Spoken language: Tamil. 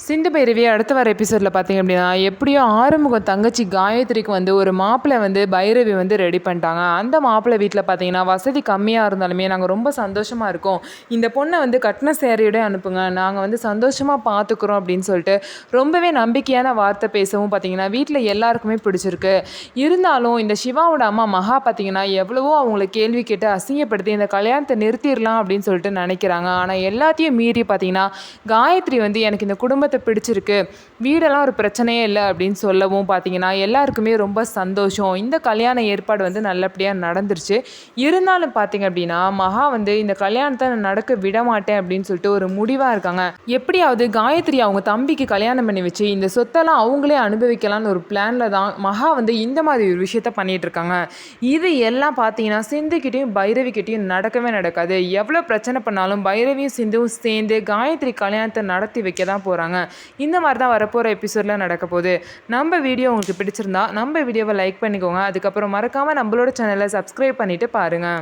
சிந்து பைரவி அடுத்த வர எபிசோடில் பார்த்தீங்க அப்படின்னா எப்படியோ ஆறுமுகம் தங்கச்சி காயத்ரிக்கு வந்து ஒரு மாப்பிள்ளை வந்து பைரவி வந்து ரெடி பண்ணிட்டாங்க. அந்த மாப்பிள்ளை வீட்டில் பார்த்தீங்கன்னா வசதி கம்மியாக இருந்தாலுமே நாங்கள் ரொம்ப சந்தோஷமாக இருக்கோம், இந்த பொண்ணை வந்து கட்டின சேரையோட அனுப்புங்க, நாங்கள் வந்து சந்தோஷமாக பார்த்துக்குறோம் அப்படின்னு சொல்லிட்டு ரொம்பவே நம்பிக்கையான வார்த்தை பேசவும் பார்த்தீங்கன்னா வீட்டில் எல்லாருக்குமே பிடிச்சிருக்கு. இருந்தாலும் இந்த சிவாவோட அம்மா மகா பார்த்தீங்கன்னா எவ்வளவோ அவங்கள கேள்வி கேட்டு அசிங்கப்படுத்தி இந்த கல்யாணத்தை நிறுத்திடலாம் அப்படின்னு சொல்லிட்டு நினைக்கிறாங்க. ஆனால் எல்லாத்தையும் மீறி பார்த்தீங்கன்னா காயத்ரி வந்து எனக்கு இந்த குடும்பத்தை பிடிச்சிருக்கு, வீடெல்லாம் ஒரு பிரச்சனையே இல்லை அப்படின்னு சொல்லவும் பார்த்தீங்கன்னா எல்லாருக்குமே ரொம்ப சந்தோஷம். இந்த கல்யாண ஏற்பாடு வந்து நல்லபடியாக நடந்துருச்சு. இருந்தாலும் பார்த்தீங்க அப்படின்னா மகா வந்து இந்த கல்யாணத்தை நான் நடக்க விட மாட்டேன் அப்படின்னு சொல்லிட்டு ஒரு முடிவாக இருக்காங்க. எப்படியாவது காயத்ரி அவங்க தம்பிக்கு கல்யாணம் பண்ணி வச்சு இந்த சொத்தெல்லாம் அவங்களே அனுபவிக்கலாம்னு ஒரு பிளானில் தான் மகா வந்து இந்த மாதிரி ஒரு விஷயத்த பண்ணிட்டு இருக்காங்க. இது எல்லாம் பார்த்தீங்கன்னா சிந்துக்கிட்டையும் பைரவிக்கிட்டையும் நடக்கவே நடக்காது. எவ்வளோ பிரச்சனை பண்ணாலும் பைரவியும் சிந்துவும் சேர்ந்து காயத்ரி கல்யாணத்தை நடத்தி வைக்க தான் போகிறாங்க. இந்த மாதிரி தான் வரப்போகிற எபிசோடில் நடக்க போகுது. நம்ம வீடியோ உங்களுக்கு பிடிச்சிருந்தா நம்ம வீடியோவை லைக் பண்ணிக்கோங்க. அதுக்கப்புறம் மறக்காமல் நம்மளோட சேனலை சப்ஸ்கிரைப் பண்ணிவிட்டு பாருங்கள்.